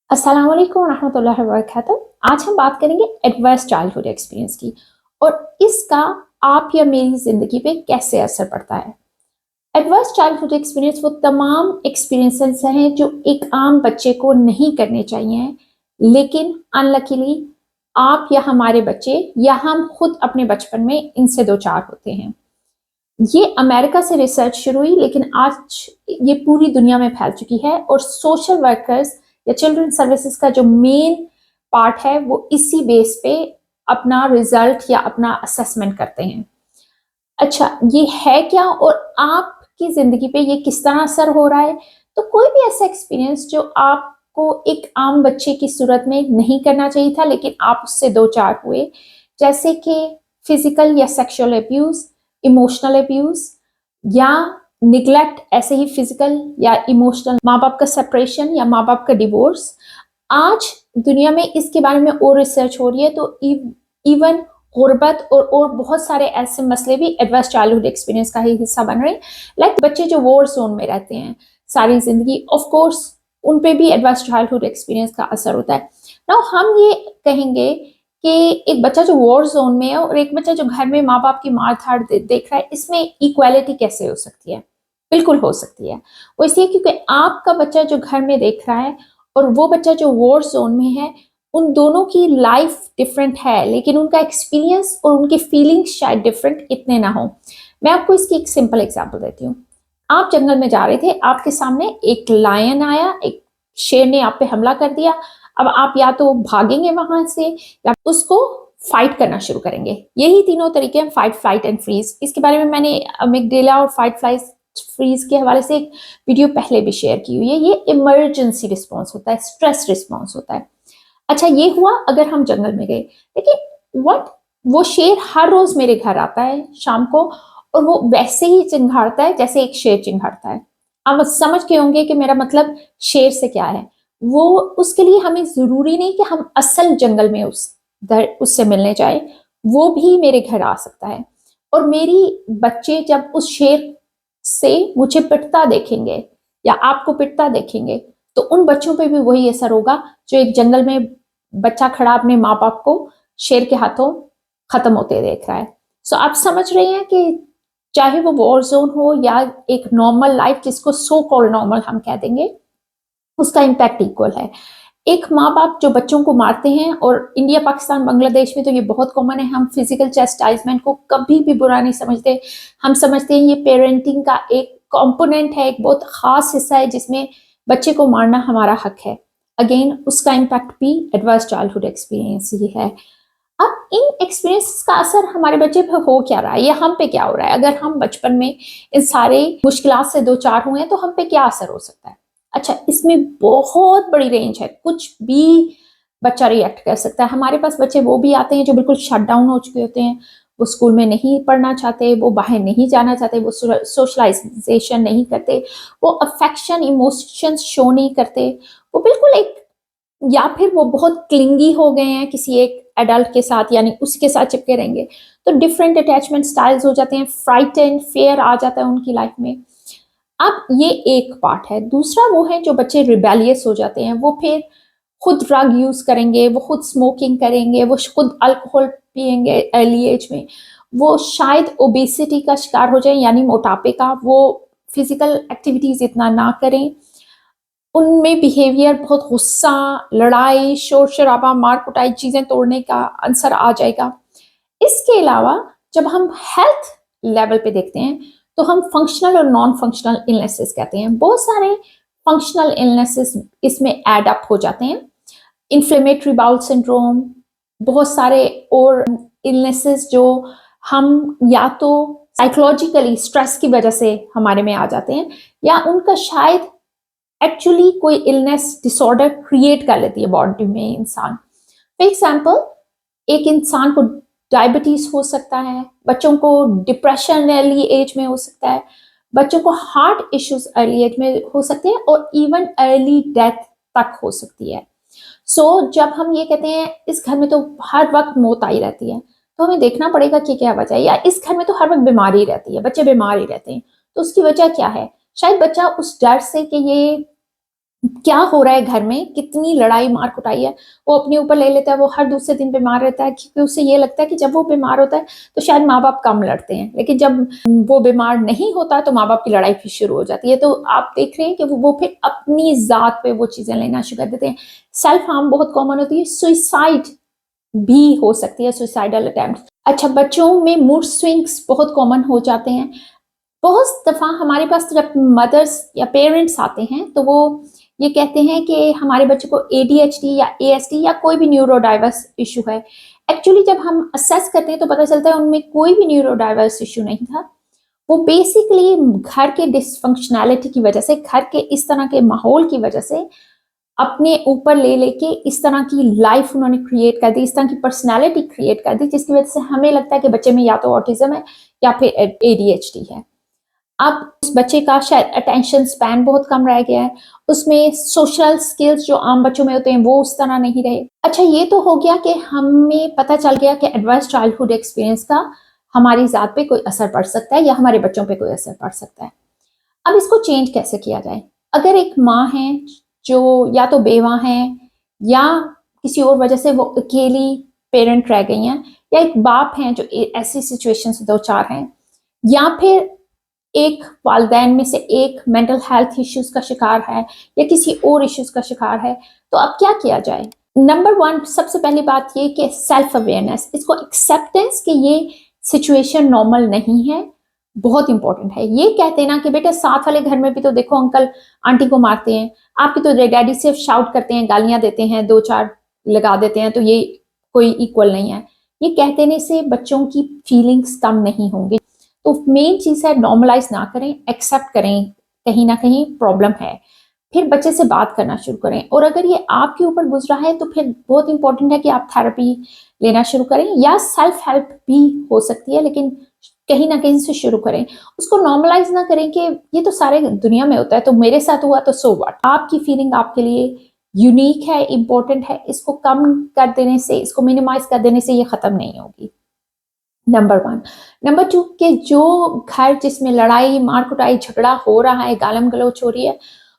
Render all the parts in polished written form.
अस्सलाम वालेकुम रहमतुल्लाहि व बरकातुहू। आज हम बात करेंगे एडवर्स चाइल्डहुड एक्सपीरियंस की और इसका आप या मेरी ज़िंदगी पे कैसे असर पड़ता है। एडवर्स चाइल्डहुड एक्सपीरियंस वो तमाम एक्सपीरियंसेस हैं जो एक आम बच्चे को नहीं करने चाहिए, लेकिन अनलकीली आप या हमारे बच्चे या हम खुद अपने बचपन में इनसे दो चार होते हैं। ये अमेरिका से रिसर्च शुरू हुई, लेकिन आज ये पूरी दुनिया में फैल चुकी है और सोशल वर्कर्स या चिल्ड्रन सर्विसेज का जो मेन पार्ट है वो इसी बेस पे अपना रिजल्ट या अपना असेसमेंट करते हैं। अच्छा, ये है क्या और आपकी जिंदगी पे ये किस तरह असर हो रहा है? तो कोई भी ऐसा एक्सपीरियंस जो आपको एक आम बच्चे की सूरत में नहीं करना चाहिए था, लेकिन आप उससे दो चार हुए, जैसे कि फिजिकल या सेक्सुअल अब्यूज, इमोशनल अब्यूज या निग्लेक्ट, ऐसे ही फिजिकल या इमोशनल माँ बाप का सेपरेशन या माँ बाप का डिवोर्स। आज दुनिया में इसके बारे में और रिसर्च हो रही है, तो इवन गुर्बत और बहुत सारे ऐसे मसले भी एडवर्स चाइल्डहुड एक्सपीरियंस का ही हिस्सा बन रहे हैं। लाइक बच्चे जो वॉर जोन में रहते हैं सारी जिंदगी, ऑफ कोर्स उन पे भी एडवर्स चाइल्डहुड एक्सपीरियंस का असर होता है। नाउ हम ये कहेंगे कि एक बच्चा जो वॉर जोन में है और एक बच्चा जो घर में माँ बाप की मार धाड़ देख रहा है, इसमें इक्वालिटी कैसे हो सकती है? बिल्कुल हो सकती है। वो इसलिए क्योंकि आपका बच्चा जो घर में देख रहा है और वो बच्चा जो वॉर जोन में है, उन दोनों की लाइफ डिफरेंट है, लेकिन उनका एक्सपीरियंस और उनकी फीलिंग्स शायद डिफरेंट इतने ना हो। मैं आपको इसकी एक सिंपल एग्जांपल देती हूँ। आप जंगल में जा रहे थे, आपके सामने एक लायन आया, एक शेर ने आप पे हमला कर दिया। अब आप या तो भागेंगे वहां से या उसको फाइट करना शुरू करेंगे। यही तीनों तरीके हैं, फाइट, फ्लाइट एंड फ्रीज। इसके बारे में मैंने अमिगडाला और फाइट फ्लाइट फ्रीज के हवाले से एक वीडियो पहले भी शेयर की हुई है। ये इमरजेंसी रिस्पॉन्स होता है, स्ट्रेस रिस्पॉन्स होता है। अच्छा, ये हुआ अगर हम जंगल में गए, लेकिन व्हाट, वो शेर हर रोज मेरे घर आता है शाम को और वो वैसे ही चिंघाड़ता है जैसे एक शेर चिंघाड़ता है। आप समझ के होंगे कि मेरा मतलब शेर से क्या है। वो उसके लिए हमें जरूरी नहीं कि हम असल जंगल में उससे मिलने जाए, वो भी मेरे घर आ सकता है। और मेरी बच्चे जब उस शेर से मुझे पिटता देखेंगे या आपको पिटता देखेंगे, तो उन बच्चों पे भी वही असर होगा जो एक जंगल में बच्चा खड़ा अपने माँ बाप को शेर के हाथों खत्म होते देख रहा है। सो आप समझ रहे हैं कि चाहे वो वॉर जोन हो या एक नॉर्मल लाइफ जिसको सो कॉल्ड नॉर्मल हम कह देंगे, उसका इम्पैक्ट इक्वल है। एक माँ बाप जो बच्चों को मारते हैं, और इंडिया, पाकिस्तान, बांग्लादेश में तो ये बहुत कॉमन है, हम फिजिकल चेस्टाइजमेंट को कभी भी बुरा नहीं समझते। हम समझते हैं ये पेरेंटिंग का एक कंपोनेंट है, एक बहुत खास हिस्सा है जिसमें बच्चे को मारना हमारा हक है। अगेन उसका इम्पैक्ट भी एडवर्स चाइल्डहुड एक्सपीरियंस ही है। अब इन एक्सपीरियंस का असर हमारे बच्चे पे हो क्या रहा है या हम पे क्या हो रहा है? अगर हम बचपन में इन सारे मुश्किलात से दो चार हुए हैं तो हम पे क्या असर हो सकता है? अच्छा, इसमें बहुत बड़ी रेंज है, कुछ भी बच्चा रिएक्ट कर सकता है। हमारे पास बच्चे वो भी आते हैं जो बिल्कुल शट डाउन हो चुके होते हैं, वो स्कूल में नहीं पढ़ना चाहते, वो बाहर नहीं जाना चाहते, वो सोशलाइजेशन नहीं करते, वो अफेक्शन इमोशंस शो नहीं करते, वो बिल्कुल एक, या फिर वो बहुत क्लिंगी हो गए हैं किसी एक एडल्ट के साथ, यानी उसके साथ चिपके रहेंगे। तो डिफरेंट अटैचमेंट स्टाइल्स हो जाते हैं, फ्राइटन, फेयर आ जाता है उनकी लाइफ में। अब ये एक पार्ट है। दूसरा वो है जो बच्चे रिबेलियस हो जाते हैं, वो फिर खुद ड्रग यूज करेंगे, वो खुद स्मोकिंग करेंगे, वो खुद अल्कोहल पियेंगे अर्ली एज में, वो शायद ओबेसिटी का शिकार हो जाए यानी मोटापे का, वो फिजिकल एक्टिविटीज इतना ना करें, उनमें बिहेवियर बहुत गुस्सा, लड़ाई, शोर शराबा, मार कुटाई, चीजें तोड़ने का आंसर आ जाएगा। इसके अलावा जब हम हेल्थ लेवल पे देखते हैं तो हम फंक्शनल और नॉन फंक्शनल इलनेसेस कहते हैं। बहुत सारे फंक्शनल इलनेसेस इसमें एड अप हो जाते हैं, इन्फ्लेमेटरी बाउल सिंड्रोम, बहुत सारे और इलनेसेस जो हम या तो साइकोलॉजिकली स्ट्रेस की वजह से हमारे में आ जाते हैं, या उनका शायद एक्चुअली कोई इलनेस डिसऑर्डर क्रिएट कर लेती है बॉडी में इंसान। फॉर एग्जाम्पल, एक इंसान को डायबिटीज हो सकता है, बच्चों को डिप्रेशन अर्ली एज में हो सकता है, बच्चों को हार्ट इश्यूज अर्ली एज में हो सकते हैं, और इवन अर्ली डेथ तक हो सकती है। जब हम ये कहते हैं इस घर में तो हर वक्त मौत आई रहती है, तो हमें देखना पड़ेगा कि क्या वजह है, या इस घर में तो हर वक्त बीमारी रहती है, बच्चे बीमार ही रहते हैं, तो उसकी वजह क्या है? शायद बच्चा उस डर से कि ये क्या हो रहा है घर में, कितनी लड़ाई मार कुटाई है, वो अपने ऊपर ले लेता है। वो हर दूसरे दिन बीमार रहता है क्योंकि उसे ये लगता है कि जब वो बीमार होता है तो शायद माँ बाप कम लड़ते हैं, लेकिन जब वो बीमार नहीं होता तो माँ बाप की लड़ाई फिर शुरू हो जाती है। तो आप देख रहे हैं कि वो फिर अपनी जात पे वो चीजें लेना शुरू कर देते हैं। सेल्फ हार्म बहुत कॉमन होती है, सुइसाइड भी हो सकती है, सुइसाइडल अटेम्प्ट। अच्छा, बच्चों में मूड स्विंग्स बहुत कॉमन हो जाते हैं। बहुत दफा हमारे पास जब मदर्स या पेरेंट्स आते हैं तो वो ये कहते हैं कि हमारे बच्चे को ADHD या ASD या कोई भी न्यूरो डाइवर्स इशू है। एक्चुअली जब हम असेस करते हैं तो पता चलता है उनमें कोई भी न्यूरो डाइवर्स इशू नहीं था। वो बेसिकली घर के डिसफंक्शनैलिटी की वजह से, घर के इस तरह के माहौल की वजह से अपने ऊपर ले लेके इस तरह की लाइफ उन्होंने क्रिएट कर दी, इस तरह की पर्सनैलिटी क्रिएट कर दी, जिसकी वजह से हमें लगता है कि बच्चे में या तो ऑटिज्म है या फिर ADHD है। अब उस बच्चे का शायद अटेंशन स्पैन बहुत कम रह गया है, उसमें सोशल स्किल्स जो आम बच्चों में होते हैं वो उस तरह नहीं रहे। अच्छा, ये तो हो गया कि हमें पता चल गया कि एडवर्स चाइल्डहुड एक्सपीरियंस का हमारी ज़ात पे कोई असर पड़ सकता है या हमारे बच्चों पे कोई असर पड़ सकता है। अब इसको चेंज कैसे किया जाए? अगर एक माँ है जो या तो बेवा है या किसी और वजह से वो अकेली पेरेंट रह गई हैं, या एक बाप है जो ऐसी सिचुएशन से दो चार हैं, या फिर एक वालिदैन में से एक मेंटल हेल्थ इश्यूज का शिकार है या किसी और इश्यूज का शिकार है, तो अब क्या किया जाए? नंबर 1 सबसे पहली बात ये कि सेल्फ अवेयरनेस, इसको एक्सेप्टेंस कि ये सिचुएशन नॉर्मल नहीं है, बहुत इंपॉर्टेंट है। ये कहते ना कि बेटा साथ वाले घर में भी तो देखो अंकल आंटी को मारते हैं, आपकी तो डैडी सिर्फ शाउट करते हैं, गालियां देते हैं, दो चार लगा देते हैं, तो ये कोई इक्वल नहीं है। ये कह देने से बच्चों की फीलिंग्स कम नहीं होंगी। तो मेन चीज है नॉर्मलाइज ना करें, एक्सेप्ट करें कहीं ना कहीं प्रॉब्लम है, फिर बच्चे से बात करना शुरू करें। और अगर ये आपके ऊपर गुजरा है तो फिर बहुत इंपॉर्टेंट है कि आप थेरेपी लेना शुरू करें, या सेल्फ हेल्प भी हो सकती है, लेकिन कहीं ना कहीं से शुरू करें। उसको नॉर्मलाइज ना करें कि ये तो सारे दुनिया में होता है तो मेरे साथ हुआ तो सो व्हाट। आपकी फीलिंग आपके लिए यूनिक है, इंपॉर्टेंट है, इसको कम कर देने से, इसको मिनिमाइज कर देने से ये खत्म नहीं होगी। नंबर 1। नंबर 2 के जो घर जिसमें लड़ाई मार कुटाई झगड़ा हो रहा है, गालम गलौच हो रही है,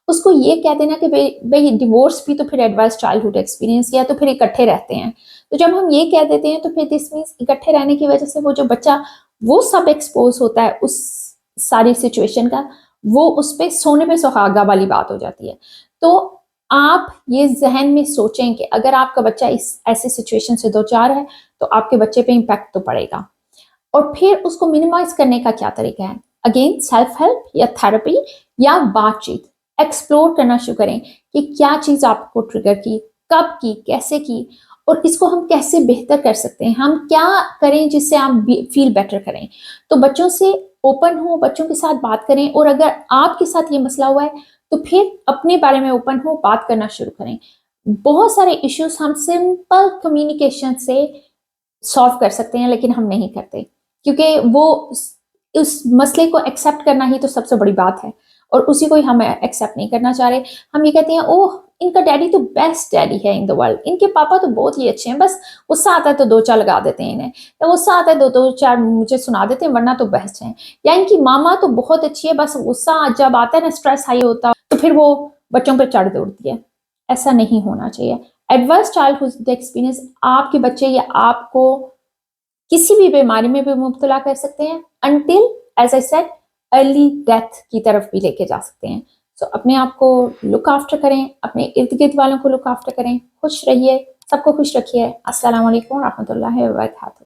उसको ये कह देना कि भाई डिवोर्स भी तो फिर एडवर्स चाइल्डहुड एक्सपीरियंस या तो फिर इकट्ठे रहते हैं। तो जब हम ये कह देते हैं तो फिर दिस मीन्स इकट्ठे रहने की वजह से वो जो बच्चा वो सब एक्सपोज होता है उस सारी सिचुएशन का, वो उस पर सोने पे सुहागा वाली बात हो जाती है। तो आप ये जहन में सोचें कि अगर आपका बच्चा इस ऐसे सिचुएशन से दो चार है तो आपके बच्चे पे इम्पैक्ट तो पड़ेगा। और फिर उसको मिनिमाइज करने का क्या तरीका है? अगेन सेल्फ हेल्प या थेरेपी या बातचीत, एक्सप्लोर करना शुरू करें कि क्या चीज आपको ट्रिगर की, कब की, कैसे की, और इसको हम कैसे बेहतर कर सकते हैं, हम क्या करें जिससे आप फील बेटर करें। तो बच्चों से ओपन हो, बच्चों के साथ बात करें, और अगर आपके साथ ये मसला हुआ है तो फिर अपने बारे में ओपन हो, बात करना शुरू करें। बहुत सारे इश्यूज हम सिंपल कम्युनिकेशन से सॉल्व कर सकते हैं, लेकिन हम नहीं करते क्योंकि वो उस मसले को एक्सेप्ट करना ही तो सबसे बड़ी बात है, और उसी को ही हम एक्सेप्ट नहीं करना चाह रहे। हम ये कहते हैं ओह इनका डैडी तो बेस्ट डैडी है इन द वर्ल्ड, इनके पापा तो बहुत ही अच्छे हैं, बस गुस्सा आता है तो दो चार लगा देते हैं इन्हें, या गुस्सा आता है दो दो चार मुझे सुना देते हैं, वरना तो बेस्ट हैं। या इनकी मामा तो बहुत अच्छी है, बस गुस्सा जब आता है ना, स्ट्रेस हाई होता तो फिर वो बच्चों पर चढ़ दौड़ती है। ऐसा नहीं होना चाहिए। एडवर्स चाइल्डहुड एक्सपीरियंस आपके बच्चे या आपको किसी भी बीमारी में भी मुब्तला कर सकते हैं, until as I said early death की तरफ भी लेके जा सकते हैं। सो अपने आप को लुक आफ्टर करें, अपने इर्द गिर्द वालों को लुक आफ्टर करें, खुश रहिए, सबको खुश रखिए। अस्सलाम वालेकुम रहमतुल्लाहि व बरकातहू।